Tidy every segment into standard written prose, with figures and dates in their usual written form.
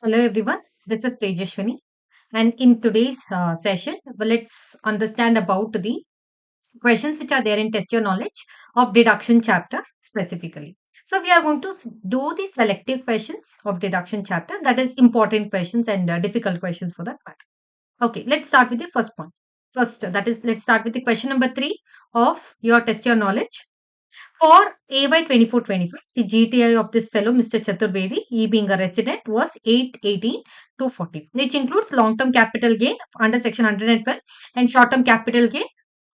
Hello everyone, this is Tejashwini, and in today's session, let's understand about the questions which are there in Test Your Knowledge of Deduction chapter specifically. So we are going to do the selective questions of Deduction chapter, that is important questions and difficult questions for that part. Okay, let's start with the first point. First, that is, let's start with the question number 3 of your Test Your Knowledge. For AY 24-25, the GTI of this fellow, Mr. Chaturvedi, he being a resident, was 818 240, which includes long term capital gain under section 112 and short term capital gain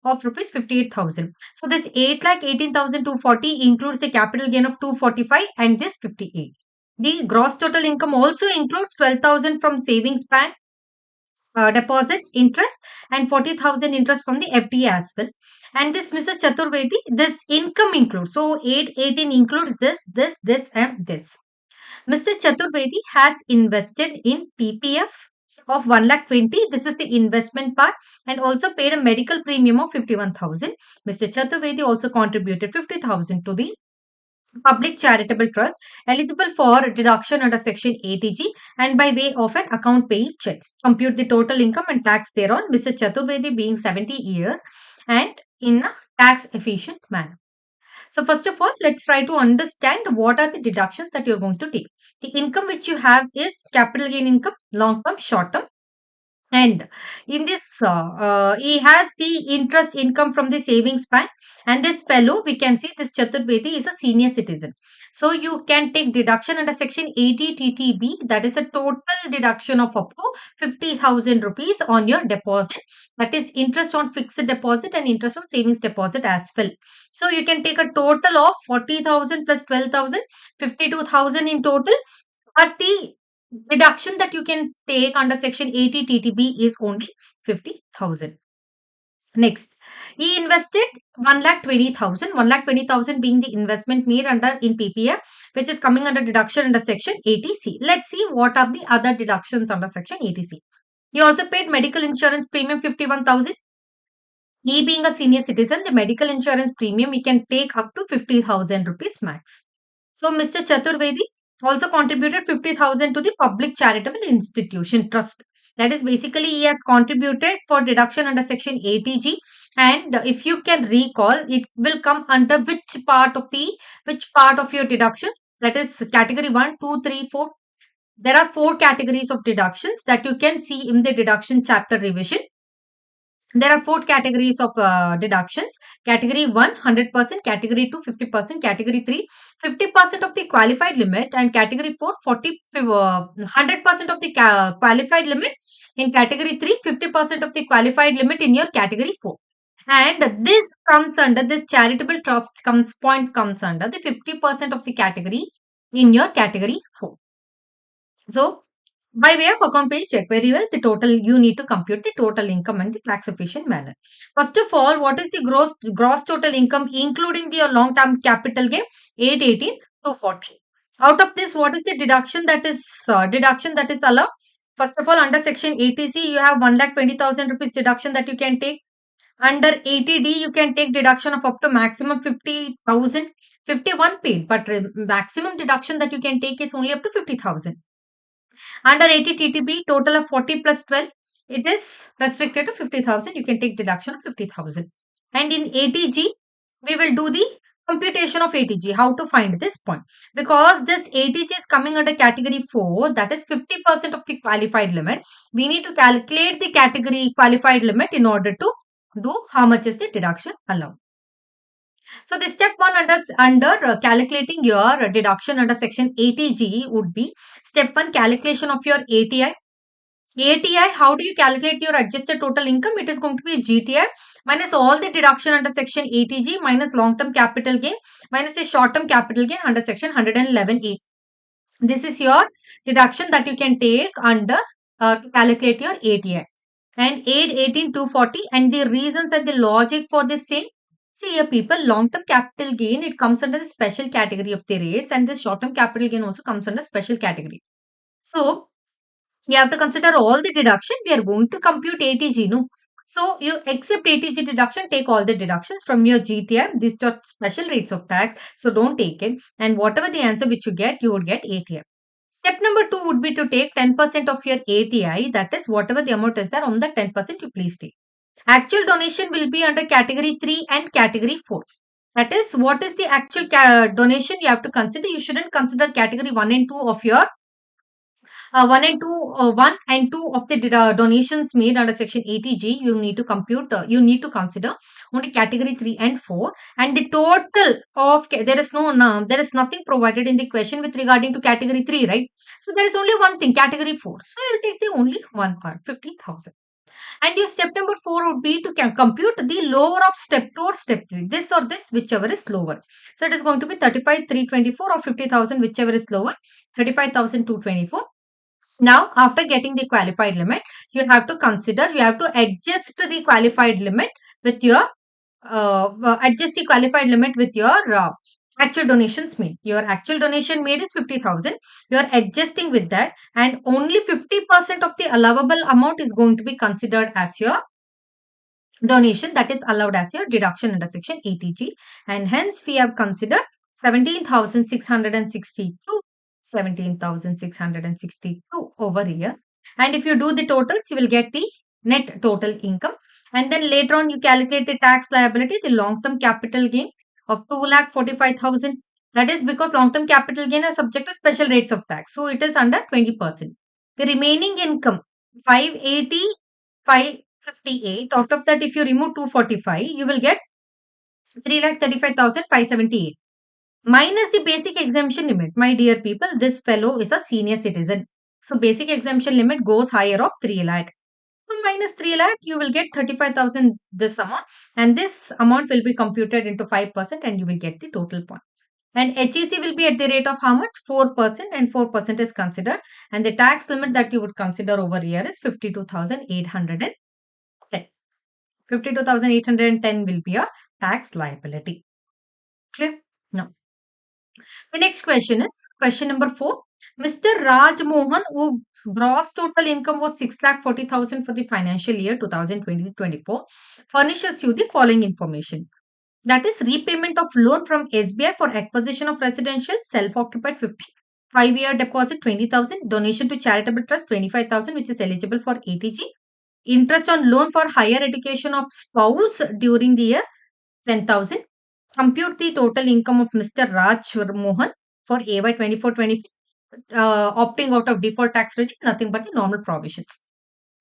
of rupees 58,000. So, this 8,18,240 includes the capital gain of 245 and this 58. The gross total income also includes 12,000 from savings bank deposits interest and 40,000 interest from the FD as well. And this Mr. Chaturvedi, this income includes. So 818 includes this and this. Mr. Chaturvedi has invested in PPF of 1 lakh 20. This is the investment part and also paid a medical premium of 51,000. Mr. Chaturvedi also contributed 50,000 to the public charitable trust eligible for deduction under section 80G and by way of an account payee check. Compute the total income and tax thereon, Mr. Chaturvedi being 70 years and in a tax efficient manner. So first of all, let's try to understand what are the deductions that you're going to take. The income which you have is capital gain income, long term, short term, and in this, he has the interest income from the savings bank. And this fellow, we can see this Chaturvedi is a senior citizen. So you can take deduction under section 80 TTB. That is a total deduction of up to 50,000 rupees on your deposit. That is interest on fixed deposit and interest on savings deposit as well. So you can take a total of 40,000 plus 12,000, 52,000 in total. But the deduction that you can take under section 80 TTB is only 50,000. Next, he invested 1,20,000, 1,20,000 being the investment made under in PPF, which is coming under deduction under section 80C. Let's see what are the other deductions under section 80C. He also paid medical insurance premium 51,000. He being a senior citizen, the medical insurance premium we can take up to 50,000 rupees max. So Mr. Chaturvedi also contributed 50,000 to the public charitable institution trust. That is basically he has contributed for deduction under section 80G, and if you can recall, it will come under which part of your deduction, that is category 1, 2, 3, 4. There are 4 categories of deductions that you can see in the deduction chapter revision. There are 4 categories of deductions. Category 1, 100%, category 2, 50%, category 3, 50% of the qualified limit, and category 4, 100% of the qualified limit in category 3, 50% of the qualified limit in your category 4. And this comes under this charitable trust comes under the 50% of the category in your category 4. So by way of account pay check very well the total, you need to compute the total income and the tax efficient manner. First of all, what is the gross total income including the long term capital gain? 818 240. Out of this, what is the deduction that is allowed? First of all, under section 80C you have 1,20,000 rupees deduction that you can take. Under 80D you can take deduction of up to maximum 50,000. 51 paid, but maximum deduction that you can take is only up to 50,000. Under 80 TTB, total of 40 plus 12, it is restricted to 50,000. You can take deduction of 50,000. And in 80G, we will do the computation of 80G. How to find this point? Because this 80G is coming under category 4, that is 50% of the qualified limit. We need to calculate the category qualified limit in order to do how much is the deduction allowed. So the step one under calculating your deduction under section 80G would be step one, calculation of your ATI. ATI, how do you calculate your adjusted total income? It is going to be GTI minus all the deduction under section 80G minus long term capital gain minus the short term capital gain under section 111A. This is your deduction that you can take under to calculate your ATI. And 818 240, and the reasons and the logic for this same. See here people, long-term capital gain, it comes under the special category of the rates, and this short-term capital gain also comes under special category. So you have to consider all the deduction. We are going to compute ATG, no? So you accept ATG deduction, take all the deductions from your GTI. These are special rates of tax, so don't take it. And whatever the answer which you get, you would get ATI. Step number 2 would be to take 10% of your ATI, that is whatever the amount is there on that 10% you please take. Actual donation will be under category 3 and category 4. That is, what is the actual donation you have to consider. You shouldn't consider category 1 and 2 of your 1 and 2 of the donations made under section 80G. You need to compute, you need to consider only category 3 and 4, and the total of there is there is nothing provided in the question with regarding to category 3, right? So there is only one thing, category 4. So you will take the only one part, 50,000. And your step number 4 would be to compute the lower of step 2 or step 3. This or this, whichever is lower. So it is going to be 35,324 or 50,000, whichever is lower. 35,224. Now, after getting the qualified limit, you have to consider, you have to adjust the qualified limit with your actual donations made. Your actual donation made is 50,000. You are adjusting with that, and only 50% of the allowable amount is going to be considered as your donation, that is allowed as your deduction under section 80G, and hence we have considered 17,662, 17,662 over here. And if you do the totals, you will get the net total income, and then later on you calculate the tax liability, the long term capital gain of 2,45,000. That is because long term capital gain are subject to special rates of tax, so it is under 20%. The remaining income 580, 558. Out of that, if you remove 245, you will get 3,35,578 minus the basic exemption limit. My dear people, this fellow is a senior citizen. So basic exemption limit goes higher of 3 lakh. So minus 3 lakh, you will get 35,000 this amount, and this amount will be computed into 5% and you will get the total point. And HEC will be at the rate of how much? 4%, and 4% is considered. And the tax limit that you would consider over here is 52,810. 52,810 will be a tax liability. Clear? Now, the next question is question number 4. Mr. Rajmohan, whose gross total income was 6,40,000 for the financial year 2020-24, furnishes you the following information. That is repayment of loan from SBI for acquisition of residential, self-occupied 50, 5-year deposit 20,000, donation to charitable trust 25,000, which is eligible for ATG, interest on loan for higher education of spouse during the year 10,000. Compute the total income of Mr. Rajmohan for AY 24-25, opting out of default tax regime, nothing but the normal provisions.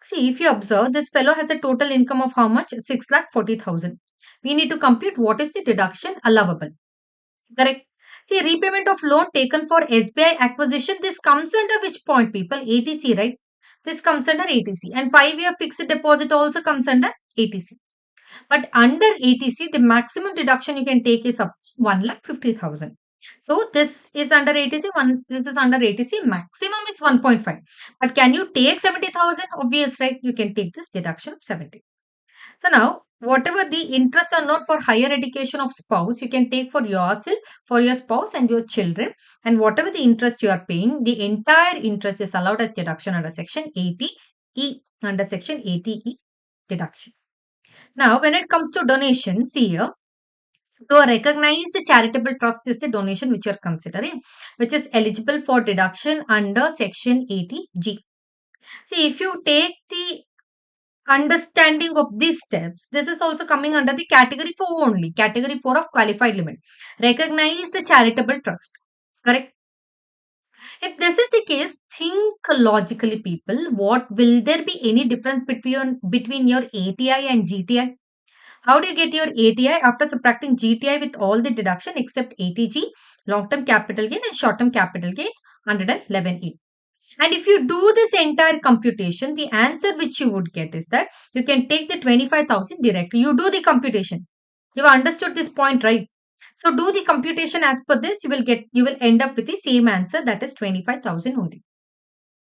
See, if you observe, this fellow has a total income of how much? 6,40,000. We need to compute what is the deduction allowable. Correct. See, repayment of loan taken for SBI acquisition, this comes under which point, people? ATC, right? This comes under ATC. And 5-year fixed deposit also comes under ATC. But under ATC, the maximum deduction you can take is up 1,50,000. So this is under ATC, this is under ATC, maximum is 1.5. But can you take 70,000? Obvious, right? You can take this deduction of 70. So now, whatever the interest or not for higher education of spouse, you can take for yourself, for your spouse and your children. And whatever the interest you are paying, the entire interest is allowed as deduction under section 80E, under section 80E deduction. Now, when it comes to donation, see here, to a recognized charitable trust is the donation which you are considering, which is eligible for deduction under section 80G. See, if you take the understanding of these steps, this is also coming under the category 4 only, category 4 of qualified limit, recognized charitable trust. Correct? If this is the case, think logically, people. What will there be any difference between your ATI and GTI? How do you get your ATI after subtracting GTI with all the deduction except ATG, long-term capital gain and short-term capital gain 111E? And if you do this entire computation, the answer which you would get is that you can take the 25,000 directly. You do the computation. You have understood this point, right? So do the computation as per this. You will end up with the same answer, that is 25,000 only.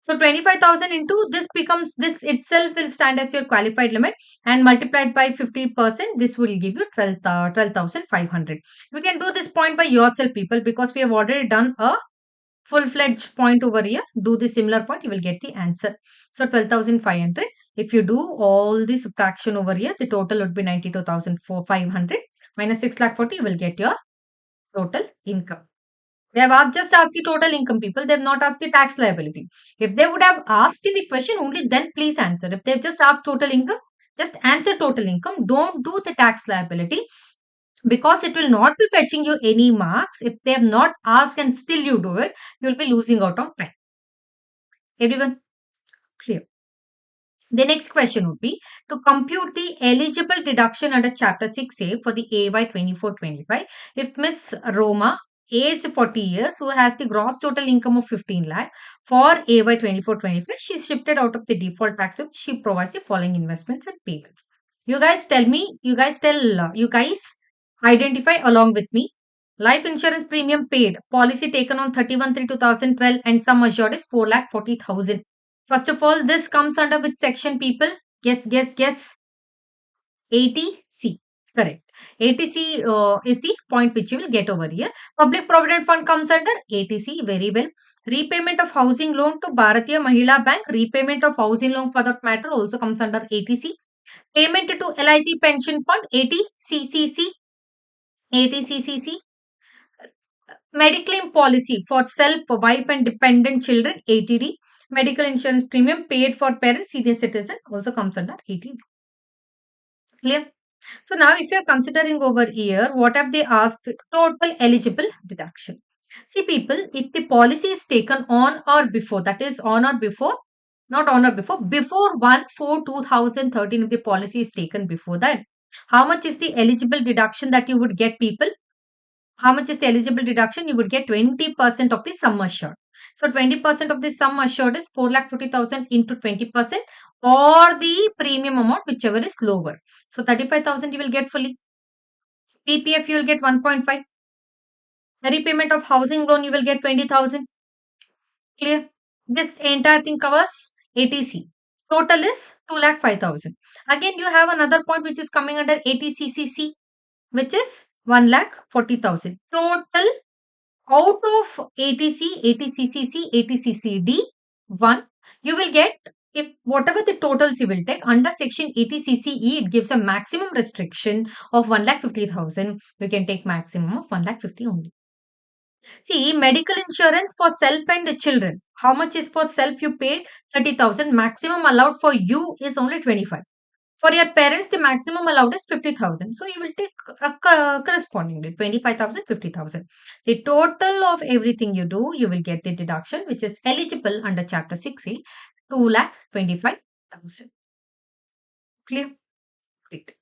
So 25,000 into this becomes, this itself will stand as your qualified limit, and multiplied by 50%, this will give you 12,500. You can do this point by yourself, people, because we have already done a full-fledged point over here. Do the similar point, you will get the answer. So 12,500. If you do all the subtraction over here, the total would be 92,500 minus 6,40,000, you will get your total income. They have just asked the total income, people. They have not asked the tax liability. If they would have asked in the question, only then please answer. If they've just asked total income, just answer total income. Don't do the tax liability, because it will not be fetching you any marks. If they have not asked and still you do it, you will be losing out on time. Everyone clear? The next question would be to compute the eligible deduction under Chapter 6A for the AY 24-25. If Miss Roma, aged 40 years, who has the gross total income of 15 lakh for AY 24-25, she is shifted out of the default tax group. She provides the following investments and payments. You guys tell me, you guys identify along with me. Life insurance premium paid, policy taken on 31/3/2012, and sum assured is 4,40,000. First of all, this comes under which section, people? Guess, guess, guess. 80C. Correct. 80C is the point which you will get over here. Public Provident Fund comes under 80C. Very well. Repayment of housing loan to Bharatiya Mahila Bank. Repayment of housing loan for that matter also comes under 80C. Payment to LIC Pension Fund 80CCC. 80CCC. Mediclaim policy for self, wife and dependent children 80D. Medical insurance premium paid for parents, senior citizen also comes under 80D. Clear? So now if you are considering over here, what have they asked? Total eligible deduction. See people, if the policy is taken on or before, that is on or before, not on or before 1/4/2013, if the policy is taken before that, how much is the eligible deduction that you would get, people? How much is the eligible deduction? You would get 20% of the sum assured. So 20% of the sum assured is 4,50,000 into 20%, or the premium amount, whichever is lower. So 35,000 you will get fully. PPF you will get 1.5. Repayment of housing loan you will get 20,000. Clear? This entire thing covers ATC. Total is 2,05,000. Again you have another point which is coming under ATCCC, which is 1,40,000. Total out of ATC, ATCCC, ATCCD 1, you will get, if whatever the totals you will take under section ATCCE, it gives a maximum restriction of 1,50,000. You can take maximum of 1,50,000 only. See, medical insurance for self and the children. How much is for self? You paid 30,000. Maximum allowed for you is only 25. For your parents, the maximum allowed is 50,000. So you will take correspondingly 25,000, 50,000. The total of everything you do, you will get the deduction which is eligible under Chapter 6A, 2,25,000. Clear? Great.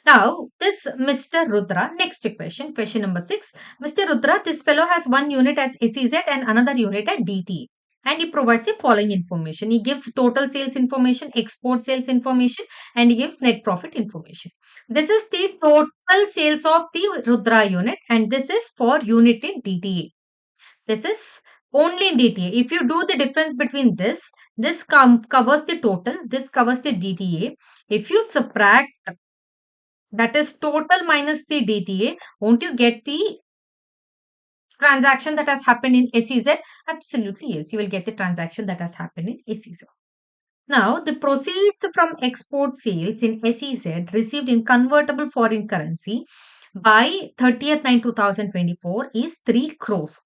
Now, this Mr. Rudra, next question number 6. Mr. Rudra, this fellow has one unit as SEZ and another unit at DTA. And he provides the following information. He gives total sales information, export sales information, and he gives net profit information. This is the total sales of the Rudra unit, and this is for unit in DTA. This is only in DTA. If you do the difference between this covers the total, this covers the DTA. If you subtract, that is total minus the DTA, won't you get the transaction that has happened in SEZ? Absolutely, yes. You will get the transaction that has happened in SEZ. Now, the proceeds from export sales in SEZ received in convertible foreign currency by 30th 9/2024 is 3 crores.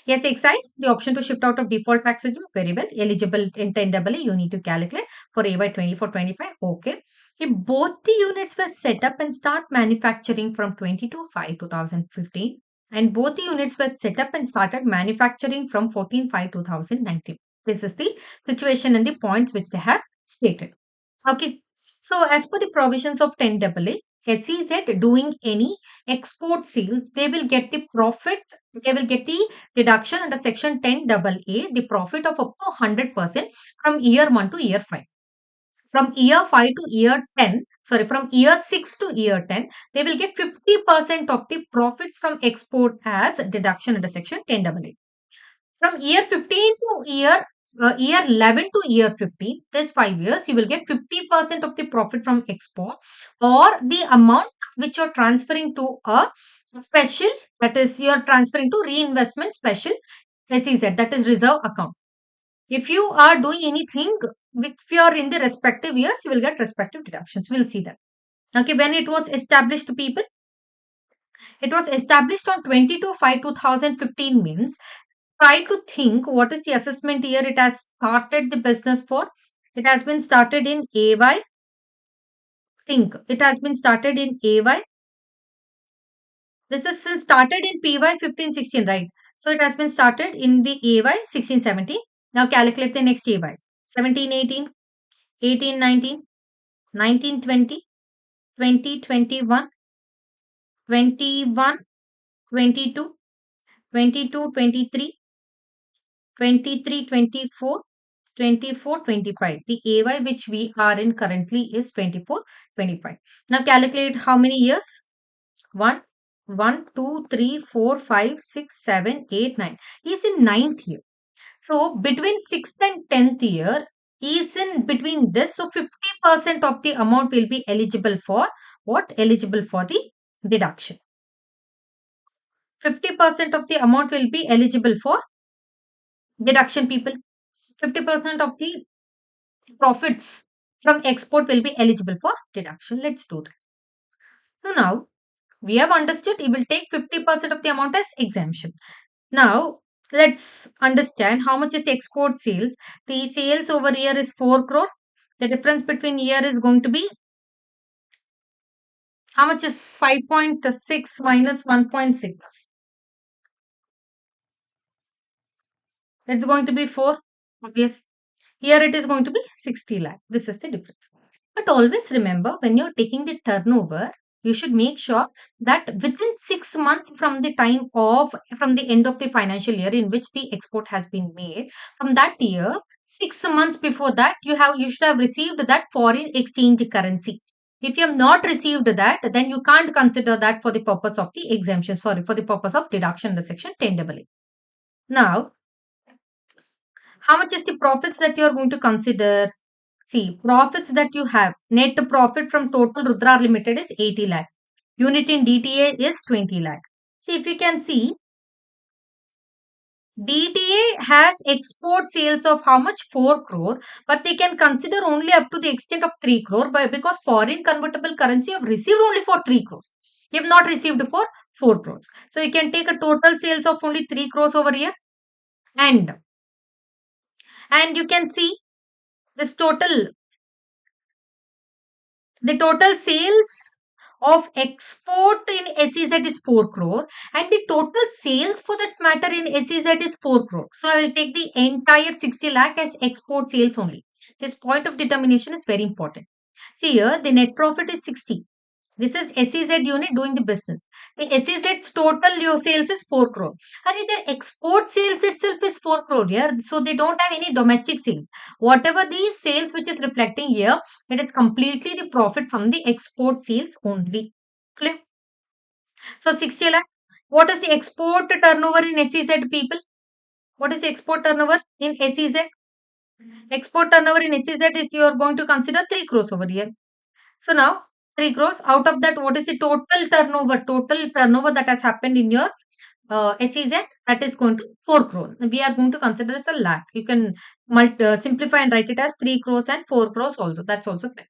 Yes, excise, the option to shift out of default tax regime, very well. Eligible in 10AA, you need to calculate for AY 24-25. Okay. If both the units were set up and start manufacturing from 22/5/2015, and both the units were set up and started manufacturing from 14/5/2019. This is the situation and the points which they have stated. Okay. So, as per the provisions of 10AA, SEZ doing any export sales, they will get the profit, they will get the deduction under section 10AA, the profit of up to 100% from year 1 to year 5. From year 5 to year 10, sorry, from year 6 to year 10, they will get 50% of the profits from export as deduction under section 10AA. From year 15 to year 11 to year 15, this 5 years, you will get 50% of the profit from export, or the amount which you're transferring to a special, that is you're transferring to reinvestment special SEZ, that is reserve account. If you are doing anything, if you are in the respective years, you will get respective deductions. We'll see that. Okay, when it was established, people, It was established on 22/5/2015 means try to think what is the assessment year it has started the business for. It has been started in AY. Think it has been started in AY. This is since started in PY 15/16, right? So it has been started in the AY 16/17. Now calculate the next AY 17/18, 18/19, 19/20, 20/21, 21, 22, 22, 23, 23, 24, 24, 25. The AY which we are in currently is 24, 25. Now calculate how many years? 1, 1, 2, 3, 4, 5, 6, 7, 8, 9. He's in ninth year. So between 6th and 10th year is in between this. So 50% of the amount will be eligible for what? Eligible for the deduction. 50% of the amount will be eligible for deduction, people. 50% of the profits from export will be eligible for deduction. Let's do that. So now we have understood it will take 50% of the amount as exemption. Now let's understand how much is the export sales. The sales over here is 4 crore. The difference between here is going to be how much is 5.6 minus 1.6? It's going to be 4. Obvious. Here it is going to be 60 lakh. This is the difference. But always remember when you're taking the turnover, you should make sure that within 6 months from the time of from the end of the financial year in which the export has been made, from that year, 6 months before that, you should have received that foreign exchange currency. If you have not received that, then you can't consider that for the purpose of the exemption, sorry, for the purpose of deduction in the section 10AA. Now, how much is the profits that you are going to consider? See, profits that you have, net profit from total Rudra Limited is 80 lakh. Unit in DTA is 20 lakh. See, if you can see, DTA has export sales of how much? 4 crore, but they can consider only up to the extent of 3 crore because foreign convertible currency have received only for 3 crores. You have not received for 4 crores. So, you can take a total sales of only 3 crores over here and you can see this total the total sales of export in SEZ is 4 crore and the total sales for that matter in SEZ is 4 crore. So I will take the entire 60 lakh as export sales only. This point of determination is very important. See here the net profit is 60. This is SEZ unit doing the business. The SEZ's total your sales is 4 crore. And their export sales itself is 4 crore here. So they don't have any domestic sales. Whatever the sales which is reflecting here, it is completely the profit from the export sales only. Clear? So 60 lakh. What is the export turnover in SEZ, people? What is the export turnover in SEZ? Export turnover in SEZ is you are going to consider 3 crores over here. So now 3 crores. Out of that, what is the total turnover? Total turnover that has happened in your SEZ, that is going to 4 crores. We are going to consider as a lakh. You can simplify and write it as 3 crores and 4 crores also. That's also fine.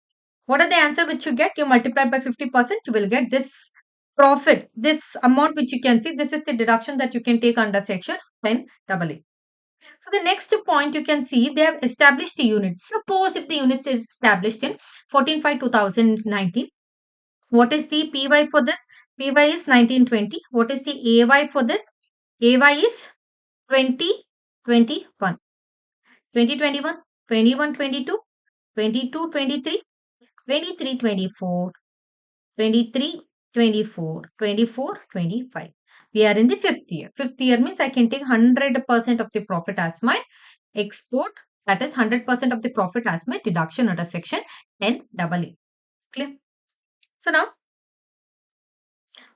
What are the answer which you get? You multiply by 50%, you will get this profit. This amount which you can see, this is the deduction that you can take under section 10AA. So the next point you can see, they have established the units. Suppose if the unit is established in 14/5/2019, what is the PY for this? PY is 1920. What is the AY for this? AY is 2021. 2021, 21, 22, 22, 23, 23, 24, 23, 24, 24, 25. We are in the fifth year. Fifth year means I can take 100% of the profit as my export. That is 100% of the profit as my deduction under section 10AA. Clear? So now,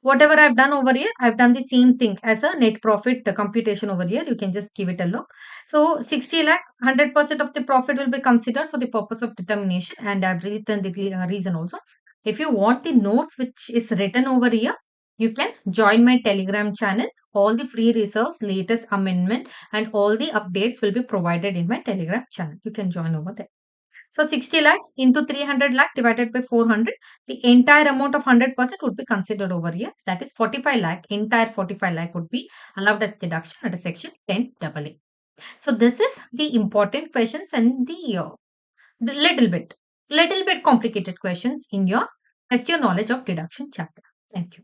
whatever I've done over here, I've done the same thing as a net profit computation over here. You can just give it a look. So 60 lakh, 100% of the profit will be considered for the purpose of determination and I've written the reason also. If you want the notes which is written over here, you can join my Telegram channel. All the free reserves, latest amendment and all the updates will be provided in my Telegram channel. You can join over there. So 60 lakh into 300 lakh divided by 400, the entire amount of 100% would be considered over here. That is 45 lakh, entire 45 lakh would be allowed as deduction under section 10AA. So this is the important questions and the little bit complicated questions in your test your knowledge of deduction chapter. Thank you.